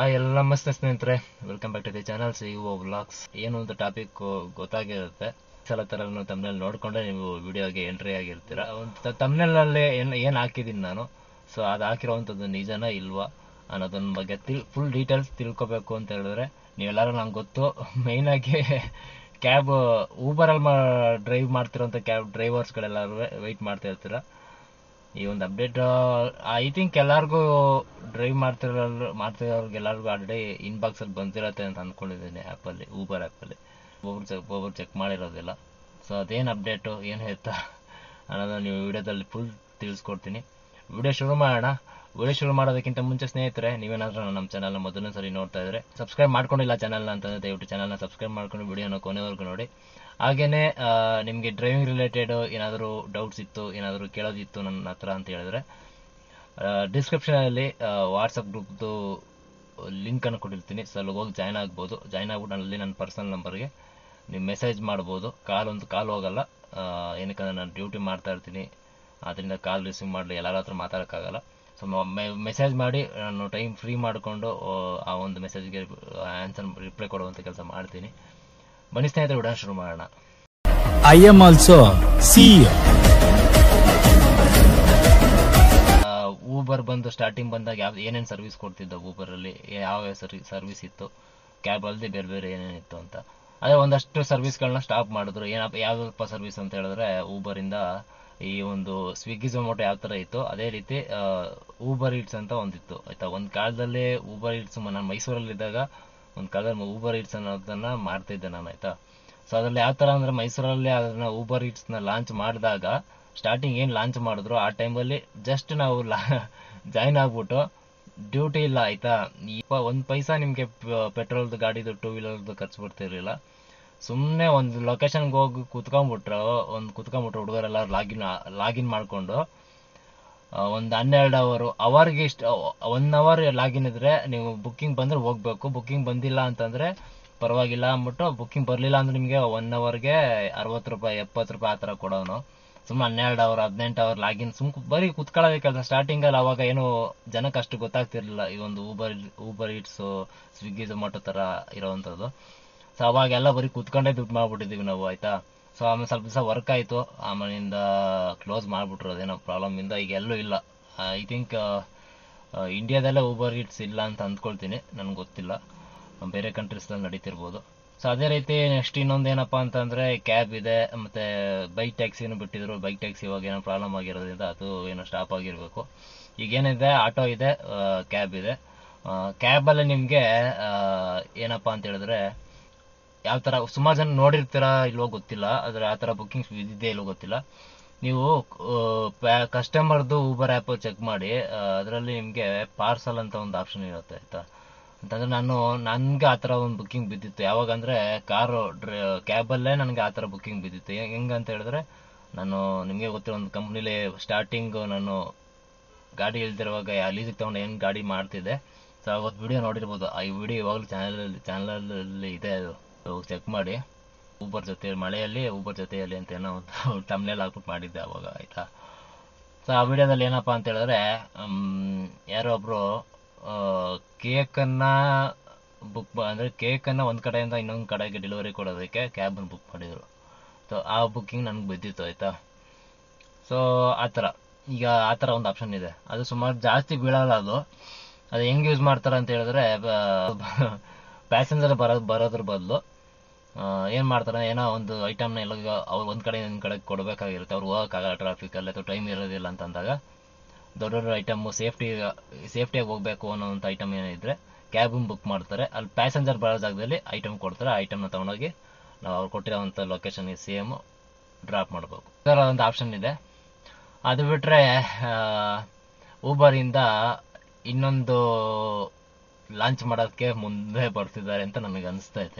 ಎಲ್ಲ ನಮಸ್ತೆ ಸ್ನೇಹಿತರೆ, welcome back to the channel CO vlogs. ಏನು ಅಂತ ಟಾಪಿಕ್ ಗೊತ್ತಾಗಿರುತ್ತೆ. ಸಲ ತರ ತಮ್ನೆಲ್ ನೋಡ್ಕೊಂಡ್ರೆ ನೀವು ವಿಡಿಯೋಗೆ ಎಂಟ್ರಿ ಆಗಿರ್ತೀರ. ತಮ್ನೆಲ್ನಲ್ಲಿ ಏನ್ ಹಾಕಿದೀನಿ ನಾನು, ಸೊ ಅದು ಹಾಕಿರೋವಂಥದ್ದು ನಿಜನಾ ಇಲ್ವಾ ಅನ್ನೋದನ್ನ ಬಗ್ಗೆ ಫುಲ್ ಡೀಟೇಲ್ಸ್ ತಿಳ್ಕೊಬೇಕು ಅಂತ ಹೇಳಿದ್ರೆ ನೀವೆಲ್ಲರೂ ನಂಗೆ ಗೊತ್ತು, ಮೈನ್ ಆಗಿ ಕ್ಯಾಬ್ ಊಬರಲ್ಲಿ ಡ್ರೈವ್ ಮಾಡ್ತಿರೋಂಥ ಕ್ಯಾಬ್ ಡ್ರೈವರ್ಸ್ಗಳೆಲ್ಲರೂ ವೆಯ್ಟ್ ಮಾಡ್ತಾ ಇರ್ತೀರ ಈ ಒಂದು ಅಪ್ಡೇಟ್. ಐ ಥಿಂಕ್ ಎಲ್ಲರಿಗೂ ಡ್ರೈವ್ ಮಾಡ್ತಿರೋರ್ಗೆಲ್ಲರಿಗೂ ಆಲ್ರೆಡಿ ಇನ್ಬಾಕ್ಸ್ ಅಲ್ಲಿ ಬಂದಿರತ್ತೆ ಅಂತ ಅನ್ಕೊಂಡಿದ್ದೀನಿ. ಊಬರ್ ಆ್ಯಪಲ್ಲಿ ಒಬ್ಬೊಬ್ರು ಚೆಕ್ ಮಾಡಿರೋದಿಲ್ಲ. ಸೊ ಅದೇನು ಅಪ್ಡೇಟು ಏನು ಹೇಳ್ತಾ ಅನ್ನೋದನ್ನ ನೀವು ವಿಡಿಯೋದಲ್ಲಿ ಫುಲ್ ತಿಳಿಸ್ಕೊಡ್ತೀನಿ. ವಿಡಿಯೋ ಶುರು ಮಾಡೋಣ. ವಿಡಿಯೋ ಶುರು ಮಾಡೋದಕ್ಕಿಂತ ಮುಂಚೆ ಸ್ನೇಹಿತರೆ, ನೀವೇನಾದ್ರೂ ನಮ್ಮ ಚಾನಲ್ನ ಮೊದಲನೇ ಸರಿ ನೋಡ್ತಾ ಇದ್ರೆ ಸಬ್ಸ್ಕ್ರೈಬ್ ಮಾಡ್ಕೊಂಡಿಲ್ಲ ಚಾನಲ್ನ ಅಂತಂದ್ರೆ ದಯವಿಟ್ಟು ಚಾನಲ್ನ ಸಬ್ಸ್ಕ್ರೈಬ್ ಮಾಡ್ಕೊಂಡು ವಿಡಿಯೋನ ಕೊನೆವರೆಗೂ ನೋಡಿ. ಹಾಗೇನೆ ನಿಮಗೆ ಡ್ರೈವಿಂಗ್ ರಿಲೇಟೆಡ್ ಏನಾದರೂ ಡೌಟ್ಸ್ ಇತ್ತು, ಏನಾದರೂ ಕೇಳೋದಿತ್ತು ನನ್ನ ಹತ್ರ ಅಂತ ಹೇಳಿದ್ರೆ ಡಿಸ್ಕ್ರಿಪ್ಷನಲ್ಲಿ ವಾಟ್ಸಪ್ ಗ್ರೂಪ್ದು ಲಿಂಕನ್ನು ಕೊಟ್ಟಿರ್ತೀನಿ. ಸೊ ಅಲ್ಲಿ ಹೋಗಿ ಜಾಯ್ನ್ ಆಗ್ಬೋದು. ಜಾಯ್ನ್ ಆಗ್ಬಿಟ್ಟು ಅಲ್ಲಿ ನನ್ನ ಪರ್ಸನಲ್ ನಂಬರ್ಗೆ ನೀವು ಮೆಸೇಜ್ ಮಾಡ್ಬೋದು. ಕಾಲ್ ಹೋಗಲ್ಲ, ಏನಕ್ಕಂದ್ರೆ ನಾನು ಡ್ಯೂಟಿ ಮಾಡ್ತಾ ಇರ್ತೀನಿ, ಅದರಿಂದ ಕಾಲ್ ರಿಸೀವ್ ಮಾಡಲಿ ಎಲ್ಲರ ಹತ್ರ ಮಾತಾಡೋಕ್ಕಾಗಲ್ಲ. ಸೊ ಮೆಸೇಜ್ ಮಾಡಿ ನಾನು ಟೈಮ್ ಫ್ರೀ ಮಾಡಿಕೊಂಡು ಆ ಒಂದು ಮೆಸೇಜ್ಗೆ ಆನ್ಸರ್ ರಿಪ್ಲೈ ಕೊಡುವಂಥ ಕೆಲಸ ಮಾಡ್ತೀನಿ. ಬನ್ನಿ ಸ್ನೇಹಿತರೆ, ವಿಡಿಯೋ ಶುರು ಮಾಡೋಣ. I am also CEO. Uber ಬಂದು ಸ್ಟಾರ್ಟಿಂಗ್ ಬಂದಾಗ ಏನೇನು ಸರ್ವಿಸ್ ಕೊಡ್ತಿದ್ದ ಊಬರಲ್ಲಿ, ಯಾವ ಸರ್ವಿಸ್ ಇತ್ತು, ಕ್ಯಾಬ್ ಅಲ್ಲದೆ ಬೇರೆ ಬೇರೆ ಏನೇನಿತ್ತು ಅಂತ. ಅದೇ ಒಂದಷ್ಟು ಸರ್ವಿಸ್ಗಳನ್ನ ಸ್ಟಾಪ್ ಮಾಡಿದ್ರು. ಯಾವ್ದಪ್ಪ ಸರ್ವಿಸ್ ಅಂತ ಹೇಳಿದ್ರೆ ಊಬರಿಂದ ಈ ಒಂದು ಸ್ವಿಗ್ಗಿ ಝೊಮ್ಯಾಟೊ ಯಾವ ಥರ ಇತ್ತು ಅದೇ ರೀತಿ ಊಬರ್ ಈಟ್ಸ್ ಅಂತ ಒಂದಿತ್ತು ಆಯ್ತಾ. ಒಂದು ಕಾಲದಲ್ಲಿ ಊಬರ್ ಈಟ್ಸ್ ನಾನು ಮೈಸೂರಲ್ಲಿದ್ದಾಗ ಒಂದು ಕಾಲದಲ್ಲಿ ಊಬರ್ ಈಟ್ಸ್ ಅನ್ನೋದನ್ನ ಮಾಡ್ತಿದ್ದೆ ನಾನು ಆಯ್ತಾ. ಸೊ ಅದ್ರಲ್ಲಿ ಯಾವ ಥರ ಅಂದರೆ ಮೈಸೂರಲ್ಲಿ ಅದನ್ನ ಊಬರ್ ಈಟ್ಸ್ನ ಲಾಂಚ್ ಮಾಡಿದಾಗ ಸ್ಟಾರ್ಟಿಂಗ್ ಏನು ಲಾಂಚ್ ಮಾಡಿದ್ರು ಆ ಟೈಮಲ್ಲಿ ಜಸ್ಟ್ ನಾವು ಜಾಯ್ನ್ ಆಗ್ಬಿಟ್ಟು ಡ್ಯೂಟಿ ಇಲ್ಲ ಆಯ್ತಾ. ಒಂದು ಪೈಸಾ ನಿಮಗೆ ಪೆಟ್ರೋಲ್ದು ಗಾಡಿದು ಟೂ ವೀಲರ್ದು ಖರ್ಚು ಬರ್ತಿರ್ಲಿಲ್ಲ. ಸುಮ್ಮನೆ ಒಂದು ಲೊಕೇಶನ್ಗೆ ಹೋಗಿ ಕುತ್ಕೊಂಡ್ಬಿಟ್ರು ಹುಡುಗರೆಲ್ಲ ಲಾಗಿನ್ ಮಾಡಿಕೊಂಡು ಒಂದು 12 ಅವರ್ಗೆ ಇಷ್ಟು 1 ಅವರ್ ಲಾಗಿನ್ ಇದ್ರೆ ನೀವು ಬುಕ್ಕಿಂಗ್ ಬಂದ್ರೆ ಹೋಗ್ಬೇಕು, ಬುಕ್ಕಿಂಗ್ ಬಂದಿಲ್ಲ ಅಂತಂದ್ರೆ ಪರವಾಗಿಲ್ಲ ಅಂದ್ಬಿಟ್ಟು, ಬುಕ್ಕಿಂಗ್ ಬರಲಿಲ್ಲ ಅಂದ್ರೆ ನಿಮಗೆ 1 ಅವರ್ಗೆ 60 ರೂಪಾಯಿ 70 ರೂಪಾಯಿ ಆ ಥರ ಕೊಡೋನು. ಸುಮ್ಮನೆ 12 ಅವರ್ 18 ಅವರ್ ಲಾಗಿನ್ ಬರೀ ಕುತ್ಕೊಳ್ಳೋದೇ ಕೆಲಸ. ಸ್ಟಾರ್ಟಿಂಗಲ್ಲಿ ಅವಾಗ ಏನು ಜನಕ್ಕೆ ಅಷ್ಟು ಗೊತ್ತಾಗ್ತಿರ್ಲಿಲ್ಲ ಈ ಒಂದು ಊಬರ್ ಈಟ್ಸು ಸ್ವಿಗ್ಗಿ ಝೊಮ್ಯಾಟೊ ಥರ ಇರೋವಂಥದ್ದು. ಸೊ ಅವಾಗೆಲ್ಲ ಬರೀ ಕುತ್ಕೊಂಡೇ ದುಡ್ಡು ಮಾಡ್ಬಿಟ್ಟಿದ್ದೀವಿ ನಾವು ಆಯ್ತಾ. ಸೊ ಆಮೇಲೆ ಸ್ವಲ್ಪ ದಿವಸ ವರ್ಕ್ ಆಯಿತು, ಆಮೇಲಿಂದ ಕ್ಲೋಸ್ ಮಾಡಿಬಿಟ್ರು ಅದೇನೋ ಪ್ರಾಬ್ಲಮಿಂದ. ಈಗ ಎಲ್ಲೂ ಇಲ್ಲ. ಐ ಥಿಂಕ್ ಇಂಡಿಯಾದಲ್ಲೇ ಊಬರ್ ಈಟ್ಸ್ ಇಲ್ಲ ಅಂತ ಅಂದ್ಕೊಳ್ತೀನಿ, ನನಗೆ ಗೊತ್ತಿಲ್ಲ, ಬೇರೆ ಕಂಟ್ರೀಸ್ದಲ್ಲಿ ನಡೀತಿರ್ಬೋದು. ಸೊ ಅದೇ ರೀತಿ ನೆಕ್ಸ್ಟ್ ಇನ್ನೊಂದು ಏನಪ್ಪ ಅಂತಂದರೆ ಕ್ಯಾಬ್ ಇದೆ, ಮತ್ತು ಬೈಕ್ ಟ್ಯಾಕ್ಸಿನೂ ಬಿಟ್ಟಿದ್ರು. ಬೈಕ್ ಟ್ಯಾಕ್ಸಿ ಇವಾಗ ಏನೋ ಪ್ರಾಬ್ಲಮ್ ಆಗಿರೋದ್ರಿಂದ ಅದು ಏನೋ ಸ್ಟಾಪ್ ಆಗಿರಬೇಕು. ಈಗೇನಿದೆ ಆಟೋ ಇದೆ, ಕ್ಯಾಬ್ ಇದೆ. ಕ್ಯಾಬಲ್ಲಿ ನಿಮಗೆ ಏನಪ್ಪ ಅಂತ ಹೇಳಿದ್ರೆ ಯಾವ ಥರ ಸುಮಾರು ಜನ ನೋಡಿರ್ತೀರಾ ಇಲ್ವೋ ಗೊತ್ತಿಲ್ಲ, ಆದರೆ ಆ ಥರ ಬುಕ್ಕಿಂಗ್ಸ್ ಇದ್ದಿದ್ದೇ ಇಲ್ವೋ ಗೊತ್ತಿಲ್ಲ. ನೀವು ಕಸ್ಟಮರ್ದು ಊಬರ್ ಆ್ಯಪ್ ಚೆಕ್ ಮಾಡಿ, ಅದರಲ್ಲಿ ನಿಮಗೆ ಪಾರ್ಸಲ್ ಅಂತ ಒಂದು ಆಪ್ಷನ್ ಇರುತ್ತೆ ಆಯಿತಾ. ಅಂತಂದರೆ ನನಗೆ ಆ ಥರ ಒಂದು ಬುಕ್ಕಿಂಗ್ ಬಿದ್ದಿತ್ತು. ಯಾವಾಗ ಅಂದರೆ ಕ್ಯಾಬಲ್ಲೇ ನನಗೆ ಆ ಥರ ಬುಕ್ಕಿಂಗ್ ಬಿದ್ದಿತ್ತು. ಹೆಂಗಂತ ಹೇಳಿದ್ರೆ, ನಾನು ನಿಮಗೆ ಗೊತ್ತಿರೋ ಒಂದು ಕಂಪ್ನಿಲಿ ಸ್ಟಾರ್ಟಿಂಗು ನಾನು ಗಾಡಿ ಇಲ್ದಿರುವಾಗ ಲೀಸಿಗೆ ತೊಗೊಂಡು ಏನು ಗಾಡಿ ಮಾಡ್ತಿದ್ದೆ. ಸೊ ಅವತ್ತು ವಿಡಿಯೋ ನೋಡಿರ್ಬೋದು. ಈ ವಿಡಿಯೋ ಇವಾಗಲೂ ಚಾನಲಲ್ಲಿ ಇದೆ, ಅದು ಚೆಕ್ ಮಾಡಿ. ಊಬರ್ ಜೊತೆ ಮಳೆಯಲ್ಲಿ ಊಬರ್ ಜೊತೆಯಲ್ಲಿ ಅಂತ ಏನೋ ಒಂದು ತಮ್ನೇಲ್ ಹಾಕ್ಬಿಟ್ಟು ಮಾಡಿದ್ದೆ ಅವಾಗ ಆಯಿತಾ. ಸೊ ಆ ವಿಡಿಯೋದಲ್ಲಿ ಏನಪ್ಪ ಅಂತ ಹೇಳಿದ್ರೆ, ಯಾರೋ ಒಬ್ಬರು ಕೇಕನ್ನು ಒಂದು ಕಡೆಯಿಂದ ಇನ್ನೊಂದು ಕಡೆಗೆ ಡೆಲಿವರಿ ಕೊಡೋದಕ್ಕೆ ಕ್ಯಾಬನ್ನು ಬುಕ್ ಮಾಡಿದರು. ಸೊ ಆ ಬುಕ್ಕಿಂಗ್ ನನಗೆ ಬಿದ್ದಿತ್ತು ಆಯಿತಾ. ಸೊ ಆ ಥರ ಈಗ ಆ ಥರ ಒಂದು ಆಪ್ಷನ್ ಇದೆ. ಅದು ಸುಮಾರು ಜಾಸ್ತಿ ಬೀಳಲ್ಲ. ಅದು ಹೆಂಗೆ ಯೂಸ್ ಮಾಡ್ತಾರೆ ಅಂತ ಹೇಳಿದ್ರೆ, ಪ್ಯಾಸೆಂಜರ್ ಬರೋದ್ರ ಬದಲು ಏನು ಮಾಡ್ತಾರೆ, ಏನೋ ಒಂದು ಐಟಮ್ನ ಎಲ್ಲ ಅವ್ರು ಒಂದು ಕಡೆ ಇನ್ನೊಂದು ಕಡೆಗೆ ಕೊಡಬೇಕಾಗಿರುತ್ತೆ. ಅವ್ರು ಹೋಗೋಕ್ಕಾಗಲ್ಲ ಟ್ರಾಫಿಕಲ್ಲಿ ಅಥವಾ ಟೈಮ್ ಇರೋದಿಲ್ಲ ಅಂತಂದಾಗ ದೊಡ್ಡ ದೊಡ್ಡ ಐಟಮು ಸೇಫ್ಟಿಯಾಗಿ ಹೋಗಬೇಕು ಅನ್ನೋಂಥ ಐಟಮ್ ಏನಿದ್ರೆ ಕ್ಯಾಬನ್ನು ಬುಕ್ ಮಾಡ್ತಾರೆ. ಅಲ್ಲಿ ಪ್ಯಾಸೆಂಜರ್ ಬರೋ ಜಾಗದಲ್ಲಿ ಐಟಮ್ ಕೊಡ್ತಾರೆ. ಆ ಐಟಮ್ನ ತೊಗೊಂಡೋಗಿ ನಾವು ಅವ್ರು ಕೊಟ್ಟಿರೋವಂಥ ಲೊಕೇಶನ್ಗೆ ಸೇಮು ಡ್ರಾಪ್ ಮಾಡಬೇಕು. ಈ ಥರ ಒಂದು ಆಪ್ಷನ್ ಇದೆ. ಅದು ಬಿಟ್ಟರೆ ಊಬರಿಂದ ಇನ್ನೊಂದು ಲಾಂಚ್ ಮಾಡೋಕ್ಕೆ ಮುಂದೆ ಬರ್ತಿದ್ದಾರೆ ಅಂತ ನನಗೆ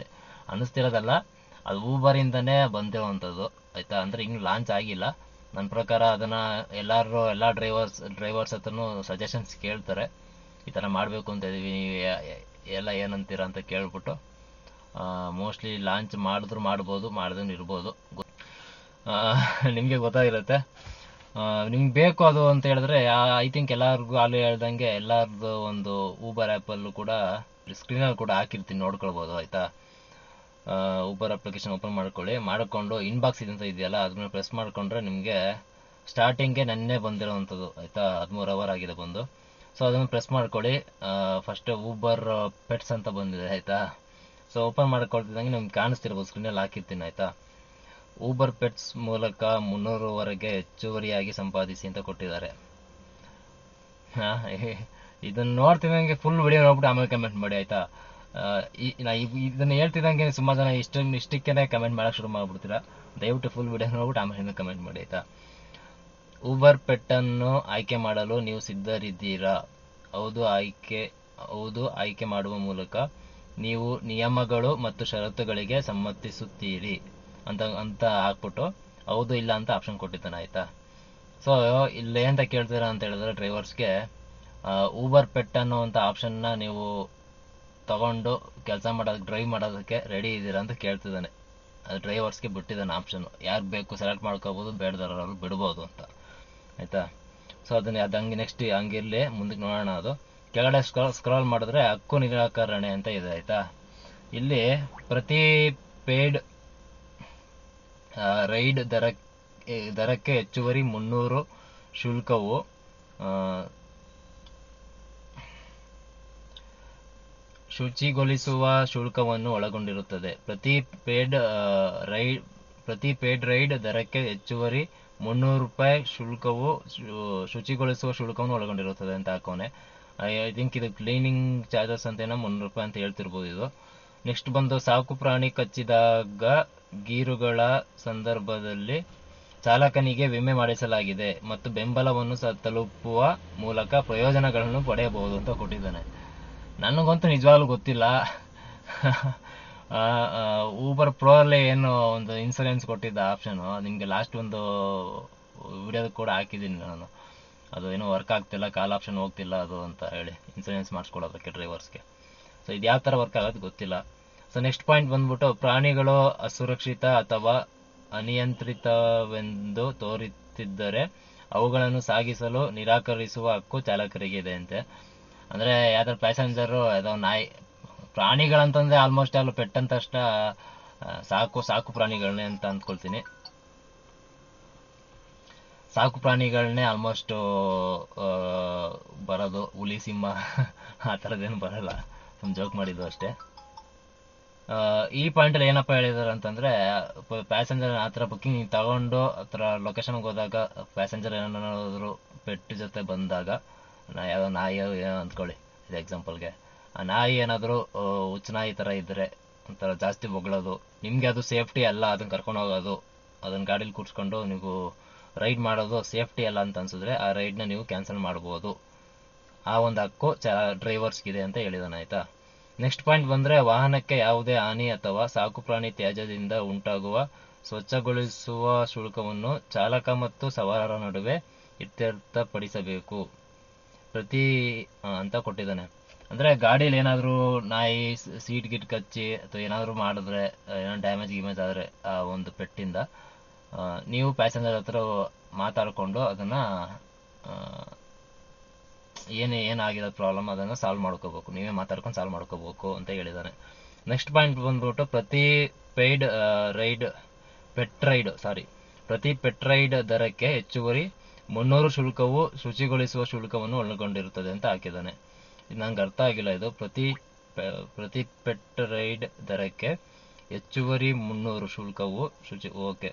ಅನ್ನಿಸ್ತಿರೋದಲ್ಲ, ಅದು ಊಬರಿಂದನೇ ಬಂದಿರೋವಂಥದ್ದು ಆಯಿತಾ. ಅಂದರೆ ಹಿಂಗೆ ಲಾಂಚ್ ಆಗಿಲ್ಲ. ನನ್ನ ಪ್ರಕಾರ ಅದನ್ನು ಎಲ್ಲ ಡ್ರೈವರ್ಸ್ ಹತ್ರನೂ ಸಜೆಷನ್ಸ್ ಕೇಳ್ತಾರೆ, ಈ ಥರ ಮಾಡಬೇಕು ಅಂತ ಇದ್ದೀವಿ, ನೀವು ಎಲ್ಲ ಏನಂತೀರ ಅಂತ ಕೇಳ್ಬಿಟ್ಟು ಮೋಸ್ಟ್ಲಿ ಲಾಂಚ್ ಮಾಡಿದ್ರು ಮಾಡ್ಬೋದು, ಮಾಡ್ದೂ ಇರ್ಬೋದು, ನಿಮಗೆ ಗೊತ್ತಾಗಿರುತ್ತೆ. ನಿಮ್ಗೆ ಬೇಕು ಅದು ಅಂತ ಹೇಳಿದ್ರೆ ಐ ಥಿಂಕ್ ಎಲ್ಲರಿಗೂ ಅಲ್ಲಿ ಹೇಳ್ದಂಗೆ ಎಲ್ಲರದ್ದು ಒಂದು ಊಬರ್ ಆ್ಯಪಲ್ಲೂ ಕೂಡ ಸ್ಕ್ರೀನಲ್ಲಿ ಕೂಡ ಹಾಕಿರ್ತೀನಿ, ನೋಡ್ಕೊಳ್ಬೋದು ಆಯ್ತಾ. ಊಬರ್ ಅಪ್ಲಿಕೇಶನ್ ಓಪನ್ ಮಾಡಿಕೊಂಡು ಇನ್ಬಾಕ್ಸ್ ಇದಂತ ಇದೆಯಲ್ಲ ಅದನ್ನ ಪ್ರೆಸ್ ಮಾಡಿಕೊಂಡ್ರೆ ನಿಮಗೆ ಸ್ಟಾರ್ಟಿಂಗ್ಗೆ ನೆನ್ನೆ ಬಂದಿರೋವಂಥದ್ದು ಆಯ್ತಾ, 13 ಅವರ್ ಆಗಿದೆ ಬಂದು. ಸೊ ಅದನ್ನು ಪ್ರೆಸ್ ಮಾಡ್ಕೊಳ್ಳಿ. ಫಸ್ಟ್ ಊಬರ್ ಪೆಟ್ಸ್ ಅಂತ ಬಂದಿದೆ ಆಯ್ತಾ. ಸೊ ಓಪನ್ ಮಾಡ್ಕೊಳ್ತಿದ್ದಂಗೆ ನಿಮ್ಗೆ ಕಾಣಿಸ್ತಿರ್ಬೋದು, ಸ್ಕ್ರೀನಲ್ಲಿ ಹಾಕಿರ್ತೀನಿ ಆಯ್ತಾ. ಊಬರ್ ಪೆಟ್ಸ್ ಮೂಲಕ 300ವರೆಗೆ ಹೆಚ್ಚುವರಿಯಾಗಿ ಸಂಪಾದಿಸಿ ಅಂತ ಕೊಟ್ಟಿದ್ದಾರೆ. ಇದನ್ನ ನೋಡ್ತಿದ್ದಂಗೆ ಫುಲ್ ವಿಡಿಯೋ ನೋಡ್ಬಿಟ್ಟು ಆಮೇಲೆ ಕಮೆಂಟ್ ಮಾಡಿ ಆಯ್ತಾ. ಇದನ್ನ ಹೇಳ್ತಿದ್ದಂಗೆ ಸುಮಾರು ಜನ ಇಷ್ಟಕ್ಕೇನೆ ಕಮೆಂಟ್ ಮಾಡಕ್ ಶುರು ಮಾಡ್ಬಿಡ್ತೀರಾ. ದಯವಿಟ್ಟು ಫುಲ್ ವಿಡಿಯೋ ನೋಡ್ಬಿಟ್ಟು ಆಮೇಲೆ ಕಮೆಂಟ್ ಮಾಡಿ ಆಯ್ತಾ. ಊಬರ್ ಪೆಟ್ ಅನ್ನು ಆಯ್ಕೆ ಮಾಡಲು ನೀವು ಸಿದ್ಧರಿದ್ದೀರಾ? ಹೌದು, ಆಯ್ಕೆ ಮಾಡುವ ಮೂಲಕ ನೀವು ನಿಯಮಗಳು ಮತ್ತು ಷರತ್ತುಗಳಿಗೆ ಸಮ್ಮತಿಸುತ್ತೀರಿ ಅಂತ ಹಾಕ್ಬಿಟ್ಟು ಹೌದು ಇಲ್ಲ ಅಂತ ಆಪ್ಷನ್ ಕೊಟ್ಟಿದ್ದಾನೆ ಆಯ್ತಾ. ಸೊ ಇಲ್ಲಿ ಅಂತ ಕೇಳ್ತೀರಾ ಅಂತ ಹೇಳಿದ್ರೆ ಡ್ರೈವರ್ಸ್ಗೆ ಊಬರ್ ಪೆಟ್ ಅನ್ನುವಂಥ ಆಪ್ಷನ್ನ ನೀವು ತಗೊಂಡು ಕೆಲಸ ಡ್ರೈವ್ ಮಾಡೋದಕ್ಕೆ ರೆಡಿ ಇದ್ದೀರಾ ಅಂತ ಕೇಳ್ತಿದ್ದಾನೆ. ಅದು ಡ್ರೈವರ್ಸ್ಗೆ ಬಿಟ್ಟಿದ್ದಾನೆ ಆಪ್ಷನ್. ಯಾರು ಬೇಕು ಸೆಲೆಕ್ಟ್ ಮಾಡ್ಕೋಬೋದು, ಬೇಡದವರು ಬಿಡ್ಬೋದು ಅಂತ ಆಯ್ತಾ. ಸೊ ಅದನ್ನ ಹಂಗೆ ನೆಕ್ಸ್ಟ್ ಹಂಗಿರ್ಲಿ, ಮುಂದಕ್ಕೆ ನೋಡೋಣ. ಅದು ಕೆಳಗಡೆ ಸ್ಕ್ರಾಲ್ ಮಾಡಿದ್ರೆ ಹಕ್ಕು ನಿರಾಕರಣೆ ಅಂತ ಇದೆ ಆಯ್ತಾ. ಇಲ್ಲಿ ಪ್ರತಿ ಪೇಯ್ಡ್ ರೈಡ್ ದರಕ್ಕೆ ಹೆಚ್ಚುವರಿ 300 ಶುಲ್ಕವು ಶುಚಿಗೊಳಿಸುವ ಶುಲ್ಕವನ್ನು ಒಳಗೊಂಡಿರುತ್ತದೆ. ಪ್ರತಿ ಪೇಯ್ಡ್ ರೈಡ್ ದರಕ್ಕೆ ಹೆಚ್ಚುವರಿ 300 ರೂಪಾಯಿ ಶುಲ್ಕವು ಶುಚಿಗೊಳಿಸುವ ಶುಲ್ಕವನ್ನು ಒಳಗೊಂಡಿರುತ್ತದೆ ಅಂತ ಹಾಕೋನೆ. ಐ ಥಿಂಕ್ ಇದು ಕ್ಲೀನಿಂಗ್ ಚಾರ್ಜಸ್ ಅಂತ ಏನೋ 300 ರೂಪಾಯಿ ಅಂತ ಹೇಳ್ತಿರ್ಬೋದು ಇದು. ನೆಕ್ಸ್ಟ್ ಬಂದು ಸಾಕು ಪ್ರಾಣಿ ಕಚ್ಚಿದಾಗ ಗೀರುಗಳ ಸಂದರ್ಭದಲ್ಲಿ ಚಾಲಕನಿಗೆ ವಿಮೆ ಮಾಡಿಸಲಾಗಿದೆ ಮತ್ತು ಬೆಂಬಲವನ್ನು ತಲುಪುವ ಮೂಲಕ ಪ್ರಯೋಜನಗಳನ್ನು ಪಡೆಯಬಹುದು ಅಂತ ಕೊಟ್ಟಿದ್ದಾನೆ. ನನಗಂತೂ ನಿಜವಾಗ್ಲೂ ಗೊತ್ತಿಲ್ಲ. ಊಬರ್ ಪ್ರೋ ಅಲ್ಲೇ ಏನು ಒಂದು ಇನ್ಸೂರೆನ್ಸ್ ಕೊಟ್ಟಿದ್ದ ಆಪ್ಷನ್ ನಿಮಗೆ ಲಾಸ್ಟ್ ಒಂದು ವಿಡಿಯೋದ ಕೂಡ ಹಾಕಿದ್ದೀನಿ ನಾನು. ಅದು ಏನೋ ವರ್ಕ್ ಆಗ್ತಿಲ್ಲ, ಕಾಲ್ ಆಪ್ಷನ್ ಹೋಗ್ತಿಲ್ಲ ಅದು ಅಂತ ಹೇಳಿ ಇನ್ಸೂರೆನ್ಸ್ ಮಾಡಿಸ್ಕೊಳ್ಳೋದಕ್ಕೆ ಡ್ರೈವರ್ಸ್ಗೆ. ಸೊ ಇದು ಯಾವ ಥರ ವರ್ಕ್ ಆಗೋದು ಗೊತ್ತಿಲ್ಲ. ಸೊ ನೆಕ್ಸ್ಟ್ ಪಾಯಿಂಟ್ ಬಂದ್ಬಿಟ್ಟು ಪ್ರಾಣಿಗಳು ಅಸುರಕ್ಷಿತ ಅಥವಾ ಅನಿಯಂತ್ರಿತವೆಂದು ತೋರುತ್ತಿದ್ದರೆ ಅವುಗಳನ್ನು ಸಾಗಿಸಲು ನಿರಾಕರಿಸುವ ಹಕ್ಕು ಚಾಲಕರಿಗೆ ಇದೆ ಅಂತೆ. ಅಂದರೆ ಯಾವ್ದಾದ್ರು ಪ್ಯಾಸೆಂಜರು ಯಾವುದೋ ನಾಯಿ ಪ್ರಾಣಿಗಳಂತಂದರೆ ಆಲ್ಮೋಸ್ಟ್ ಎಲ್ಲ ಪೆಟ್ ಅಂತ ಅಷ್ಟ ಸಾಕು ಪ್ರಾಣಿಗಳನ್ನೇ ಅಂತ ಅಂದ್ಕೊಳ್ತೀನಿ. ಸಾಕು ಪ್ರಾಣಿಗಳನ್ನೇ ಆಲ್ಮೋಸ್ಟ್ ಬರೋದು. ಹುಲಿ, ಸಿಂಹ ಆ ಥರದ್ದೇನು ಬರಲ್ಲ, ಒಂದು ಜೋಕ್ ಮಾಡಿದ್ದು ಅಷ್ಟೇ. ಈ ಪಾಯಿಂಟಲ್ಲಿ ಏನಪ್ಪ ಹೇಳಿದಾರೆ ಅಂತಂದರೆ, ಪ್ಯಾಸೆಂಜರ್ ಆ ಥರ ಬುಕ್ಕಿಂಗ್ ತಗೊಂಡು ಆ ಥರ ಲೊಕೇಶನ್ಗೆ ಹೋದಾಗ ಪ್ಯಾಸೆಂಜರ್ ಏನಾದ್ರು ಪೆಟ್ ಜೊತೆ ಬಂದಾಗ, ಯಾವುದೋ ನಾಯಿ ಏನೋ ಅಂದ್ಕೊಳ್ಳಿ ಇದು ಎಕ್ಸಾಂಪಲ್ಗೆ, ಆ ನಾಯಿ ಏನಾದರೂ ಹುಚ್ಚು ನಾಯಿ ಥರ ಇದ್ದರೆ ಒಂಥರ ಜಾಸ್ತಿ ಬೊಗಳೋದು, ನಿಮಗೆ ಅದು ಸೇಫ್ಟಿ ಅಲ್ಲ ಅದನ್ನು ಕರ್ಕೊಂಡು ಹೋಗೋದು, ಅದನ್ನು ಗಾಡೀಲಿ ಕೂರಿಸ್ಕೊಂಡು ನೀವು ರೈಡ್ ಮಾಡೋದು ಸೇಫ್ಟಿ ಅಲ್ಲ ಅಂತ ಅನ್ಸಿದ್ರೆ ಆ ರೈಡ್ನ ನೀವು ಕ್ಯಾನ್ಸಲ್ ಮಾಡ್ಬೋದು. ಆ ಒಂದು ಹಕ್ಕು ಡ್ರೈವರ್ಸ್ಗಿದೆ ಅಂತ ಹೇಳಿದಾನೆ ಆಯಿತಾ. ನೆಕ್ಸ್ಟ್ ಪಾಯಿಂಟ್ ಬಂದರೆ, ವಾಹನಕ್ಕೆ ಯಾವುದೇ ಹಾನಿ ಅಥವಾ ಸಾಕು ಪ್ರಾಣಿ ತ್ಯಾಜ್ಯದಿಂದ ಉಂಟಾಗುವ ಸ್ವಚ್ಛಗೊಳಿಸುವ ಶುಲ್ಕವನ್ನು ಚಾಲಕ ಮತ್ತು ಸವಾರರ ನಡುವೆ ಇತ್ಯರ್ಥಪಡಿಸಬೇಕು ಅಂತ ಕೊಟ್ಟಿದ್ದಾನೆ. ಅಂದರೆ ಗಾಡೀಲಿ ಏನಾದರೂ ನಾಯಿ ಸೀಟ್ ಗಿಟ್ ಕಚ್ಚಿ ಅಥವಾ ಏನಾದರೂ ಮಾಡಿದ್ರೆ, ಏನೋ ಡ್ಯಾಮೇಜ್ ಆದರೆ ಆ ಒಂದು ಪೆಟ್ಟಿಂದ ನೀವು ಪ್ಯಾಸೆಂಜರ್ ಹತ್ರ ಮಾತಾಡಿಕೊಂಡು ಅದನ್ನು ಏನಾಗಿರೋ ಪ್ರಾಬ್ಲಮ್ ಅದನ್ನು ಸಾಲ್ವ್ ಮಾಡ್ಕೋಬೇಕು, ನೀವೇ ಮಾತಾಡ್ಕೊಂಡು ಸಾಲ್ವ್ ಮಾಡ್ಕೋಬೇಕು ಅಂತ ಹೇಳಿದ್ದಾನೆ. ನೆಕ್ಸ್ಟ್ ಪಾಯಿಂಟ್ ಬಂದ್ಬಿಟ್ಟು, ಪ್ರತಿ ಪೆಟ್ ರೈಡ್ ದರಕ್ಕೆ ಹೆಚ್ಚುವರಿ 300 ಶುಲ್ಕವು ಶುಚಿಗೊಳಿಸುವ ಶುಲ್ಕವನ್ನು ಒಳಗೊಂಡಿರುತ್ತದೆ ಅಂತ ಹಾಕಿದ್ದಾನೆ. ಇದು ನಂಗೆ ಅರ್ಥ ಆಗಿಲ್ಲ. ಇದು ಪ್ರತಿ ಪೆಟ್ ರೈಡ್ ದರಕ್ಕೆ ಹೆಚ್ಚುವರಿ 300 ಶುಲ್ಕವು ಓಕೆ.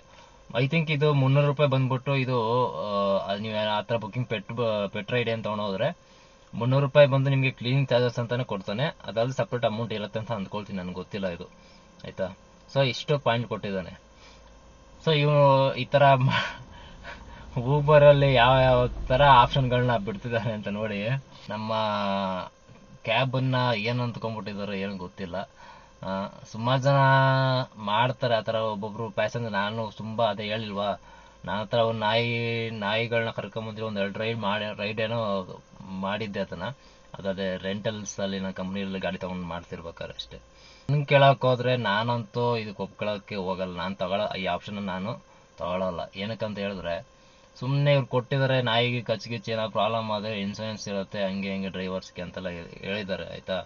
ಐ ಥಿಂಕ್ ಇದು 300 ರೂಪಾಯಿ ಬಂದ್ಬಿಟ್ಟು ಇದು ನೀವು ಆ ಥರ ಬುಕ್ಕಿಂಗ್ ಪೆಟ್ ರೈಡ್ ಏನು ತೊಗೊಂಡೋದ್ರೆ 300 ರೂಪಾಯಿ ಬಂದು ನಿಮಗೆ ಕ್ಲೀನಿಂಗ್ ಚಾರ್ಜಸ್ ಅಂತಾನೆ ಕೊಡ್ತಾನೆ. ಅದಾದ್ರೆ ಸಪ್ರೇಟ್ ಅಮೌಂಟ್ ಇರುತ್ತೆ ಅಂತ ಅಂದ್ಕೊಳ್ತೀನಿ, ನನಗೆ ಗೊತ್ತಿಲ್ಲ ಇದು ಆಯಿತಾ. ಸೊ ಇಷ್ಟು ಪಾಯಿಂಟ್ ಕೊಟ್ಟಿದ್ದಾನೆ. ಸೊ ಇವನು ಈ ಥರ ಊಬರಲ್ಲಿ ಯಾವ ಥರ ಆಪ್ಷನ್ಗಳನ್ನ ಬಿಡ್ತಿದ್ದಾರೆ ಅಂತ ನೋಡಿ, ನಮ್ಮ ಕ್ಯಾಬನ್ನು ಏನು ಅಂದ್ಕೊಂಡ್ಬಿಟ್ಟಿದ್ದಾರೋ ಏನು ಗೊತ್ತಿಲ್ಲ. ಸುಮಾರು ಜನ ಮಾಡ್ತಾರೆ ಆ ಥರ. ಒಬ್ಬೊಬ್ರು ಪ್ಯಾಸೆಂಜರ್, ನಾನು ತುಂಬ ಅದೇ ಹೇಳಿಲ್ವಾ, ನಾನು ಆ ಥರ ಒಂದು ನಾಯಿಗಳನ್ನ ಕರ್ಕೊಂಬಂದಿರೋ ಒಂದು 2 ರೈಡ್ ಏನೋ ಮಾಡಿದ್ದೆ ಅದನ್ನು. ಅದೇ ರೆಂಟಲ್ಸಲ್ಲಿ ನಾನು ಕಂಪ್ನಿಯಲ್ಲಿ ಗಾಡಿ ತೊಗೊಂಡು ಮಾಡ್ತಿರ್ಬೇಕಾದ್ರೆ ಅಷ್ಟೇ. ನಂಗೆ ಕೇಳೋಕೆ ಹೋದರೆ ನಾನಂತೂ ಇದಕ್ಕೆ ಒಪ್ಕೊಳ್ಳೋಕ್ಕೆ ಹೋಗಲ್ಲ. ನಾನು ಈ ಆಪ್ಷನ್ ನಾನು ತಗೊಳ್ಳಲ್ಲ. ಏನಕ್ಕಂತ ಹೇಳಿದ್ರೆ, ಸುಮ್ಮನೆ ಇವ್ರು ಕೊಟ್ಟಿದ್ದಾರೆ ನಾಯಿಗೆ ಕಚ್ಚಿಗಿಚ್ಚಿ ಏನೋ ಪ್ರಾಬ್ಲಮ್ ಆದರೆ ಇನ್ಸೂರೆನ್ಸ್ ಇರುತ್ತೆ ಹಂಗೆ ಹಿಂಗೆ ಡ್ರೈವರ್ಸ್ಗೆ ಅಂತೆಲ್ಲ ಹೇಳಿದ್ದಾರೆ ಆಯ್ತಾ.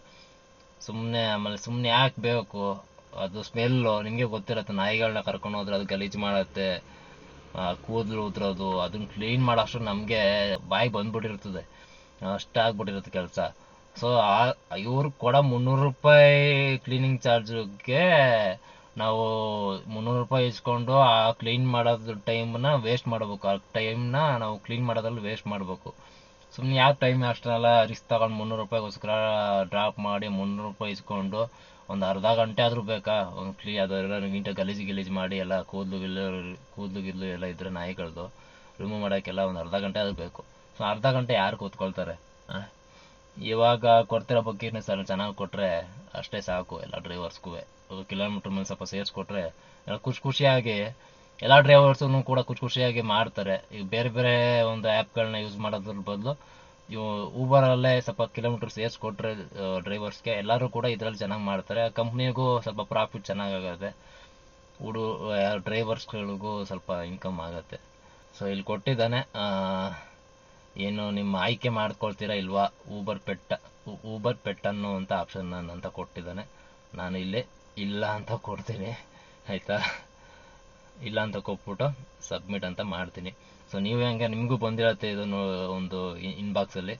ಆಮೇಲೆ ಸುಮ್ಮನೆ ಯಾಕೆ ಬೇಕು, ಅದು ಸ್ಮೆಲ್ಲು ನಿಮಗೆ ಗೊತ್ತಿರುತ್ತೆ. ನಾಯಿಗಳನ್ನ ಕರ್ಕೊಂಡು ಹೋದ್ರೆ ಅದು ಗಲೀಜು ಮಾಡುತ್ತೆ, ಕೂದಲು ಉದ್ರೋದು, ಅದನ್ನ ಕ್ಲೀನ್ ಮಾಡೋಷ್ಟು ನಮಗೆ ಬಾಯಿಗೆ ಬಂದ್ಬಿಟ್ಟಿರ್ತದೆ, ಅಷ್ಟಾಗ್ಬಿಟ್ಟಿರುತ್ತೆ ಕೆಲಸ. ಸೊ ಇವ್ರು ಕೊಡೋ 300 ರೂಪಾಯಿ ಕ್ಲೀನಿಂಗ್ ಚಾರ್ಜ್ಗೆ ನಾವು 300 ರೂಪಾಯಿ ಇಸ್ಕೊಂಡು ಆ ಕ್ಲೀನ್ ಮಾಡೋದು ಟೈಮ್ನ ವೇಸ್ಟ್ ಮಾಡಬೇಕು, ಆ ಟೈಮ್ನ ನಾವು ಕ್ಲೀನ್ ಮಾಡೋದ್ರಲ್ಲಿ ವೇಸ್ಟ್ ಮಾಡಬೇಕು. ಸುಮ್ಮನೆ ಯಾವ ಟೈಮ್ ಅಷ್ಟನ್ನೆಲ್ಲ ರಿಸ್ಕ್ ತಗೊಂಡು 300 ರೂಪಾಯಿಗೋಸ್ಕರ ಡ್ರಾಪ್ ಮಾಡಿ 300 ರೂಪಾಯಿ ಇಸ್ಕೊಂಡು ಒಂದು ಅರ್ಧ ಗಂಟೆ ಆದರೂ ಬೇಕಾ ಒಂದು ಅದೆಲ್ಲ ನೀಟಾಗಿ ಗಲೀಜು ಮಾಡಿ ಎಲ್ಲ ಕೂದಲು ಗಿಲ್ಲು ಎಲ್ಲ ಇದ್ರೆ ನಾಯಿಗಳದು ರಿಮೂವ್ ಮಾಡೋಕ್ಕೆಲ್ಲ ಒಂದು ಅರ್ಧ ಗಂಟೆ ಆದರೂ ಬೇಕು. ಸೊ ಅರ್ಧ ಗಂಟೆ ಯಾರು ಕೂತ್ಕೊಳ್ತಾರೆ? ಇವಾಗ ಕೊಡ್ತಿರೋ ಬಗ್ಗೆನೇ ಸರ್ ಚೆನ್ನಾಗಿ ಕೊಟ್ಟರೆ ಅಷ್ಟೇ ಸಾಕು ಎಲ್ಲ ಡ್ರೈವರ್ಸ್ಗೂ. ಕಿಲೋಮೀಟ್ರ್ ಮೇಲೆ ಸ್ವಲ್ಪ ಸೇರಿಸ್ಕೊಟ್ರೆ ಎಲ್ಲ ಖುಷಿಯಾಗಿ ಎಲ್ಲ ಡ್ರೈವರ್ಸೂ ಕೂಡ ಖುಷಿಯಾಗಿ ಮಾಡ್ತಾರೆ. ಈಗ ಬೇರೆ ಬೇರೆ ಒಂದು ಆ್ಯಪ್ಗಳನ್ನ ಯೂಸ್ ಮಾಡೋದ್ರ ಬದಲು ಇವು ಊಬರಲ್ಲೇ ಸ್ವಲ್ಪ ಕಿಲೋಮೀಟ್ರ್ ಸೇರಿಸ್ಕೊಟ್ರೆ ಡ್ರೈವರ್ಸ್ಗೆ ಎಲ್ಲರೂ ಕೂಡ ಇದರಲ್ಲಿ ಚೆನ್ನಾಗಿ ಮಾಡ್ತಾರೆ. ಕಂಪ್ನಿಗೂ ಸ್ವಲ್ಪ ಪ್ರಾಫಿಟ್ ಚೆನ್ನಾಗಾಗುತ್ತೆ, ಡ್ರೈವರ್ಸ್ಗಳಿಗೂ ಸ್ವಲ್ಪ ಇನ್ಕಮ್ ಆಗುತ್ತೆ. ಸೊ ಇಲ್ಲಿ ಕೊಟ್ಟಿದ್ದಾನೆ, ಏನು ನಿಮ್ಮ ಆಯ್ಕೆ ಮಾಡ್ಕೊಳ್ತೀರಾ ಇಲ್ವಾ, ಊಬರ್ ಪೆಟ್ ಅನ್ನುವಂಥ ಆಪ್ಷನ್ ಅಂತ ಕೊಟ್ಟಿದ್ದಾನೆ. ನಾನು ಇಲ್ಲಿ ಇಲ್ಲ ಅಂತ ಕೊಡ್ತೀನಿ ಆಯಿತಾ. ಇಲ್ಲ ಅಂತ ಕೊಟ್ಬಿಟ್ಟು ಸಬ್ಮಿಟ್ ಅಂತ ಮಾಡ್ತೀನಿ. ಸೊ ನೀವು ಹೆಂಗೆ ನಿಮಗೂ ಬಂದಿರತ್ತೆ ಇದನ್ನು ಒಂದು ಇನ್ಬಾಕ್ಸಲ್ಲಿ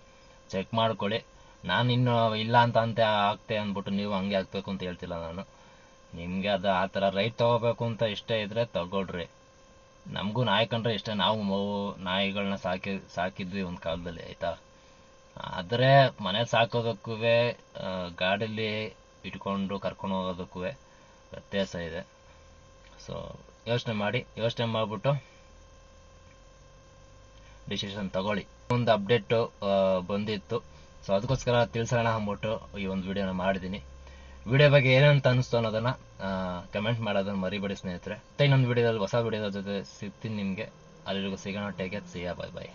ಚೆಕ್ ಮಾಡ್ಕೊಳ್ಳಿ. ನಾನು ಇನ್ನು ಇಲ್ಲ ಅಂತ ಆಗ್ತೆ ಅಂದ್ಬಿಟ್ಟು ನೀವು ಹಂಗೆ ಹಾಕ್ಬೇಕು ಅಂತ ಹೇಳ್ತಿಲ್ಲ ನಾನು. ನಿಮಗೆ ಅದು ಆ ಥರ ರೈಟ್ ತೊಗೋಬೇಕು ಅಂತ ಇಷ್ಟ ಇದ್ದರೆ ತಗೊಳ್ರಿ. ನಮಗೂ ನಾಯಿ ಕಂಡ್ರೆ ಇಷ್ಟ, ನಾವು ನಾಯಿಗಳನ್ನ ಸಾಕಿದ್ವಿ ಒಂದು ಕಾಲದಲ್ಲಿ ಆಯಿತಾ. ಆದರೆ ಮನೇಲಿ ಸಾಕೋದಕ್ಕೂ ಗಾಡೀಲಿ ಇಟ್ಕೊಂಡು ಕರ್ಕೊಂಡು ಹೋಗೋದಕ್ಕೂ ವ್ಯತ್ಯಾಸ ಇದೆ. ಸೊ ಯೋಚನೆ ಮಾಡಿಬಿಟ್ಟು ಡಿಸಿಷನ್ ತಗೊಳ್ಳಿ. ಒಂದು ಅಪ್ಡೇಟು ಬಂದಿತ್ತು, ಸೊ ಅದಕ್ಕೋಸ್ಕರ ತಿಳಿಸೋಣ ಅಂದ್ಬಿಟ್ಟು ಈ ಒಂದು ವಿಡಿಯೋನ ಮಾಡಿದ್ದೀನಿ. ವಿಡಿಯೋ ಬಗ್ಗೆ ಏನಂತ ಅನಿಸ್ತು ಅನ್ನೋದನ್ನು ಕಮೆಂಟ್ ಮಾಡೋದನ್ನು ಮರಿಬೇಡಿ ಸ್ನೇಹಿತರೆ. ಮತ್ತೆ ಇನ್ನೊಂದು ವಿಡಿಯೋದಲ್ಲಿ ಹೊಸ ವಿಡಿಯೋದ ಜೊತೆ ಸಿಗ್ತೀನಿ ನಿಮಗೆ. ಅಲ್ಲಿವರೆಗೂ ಸಿಗೋಣ. Take care, see you, by.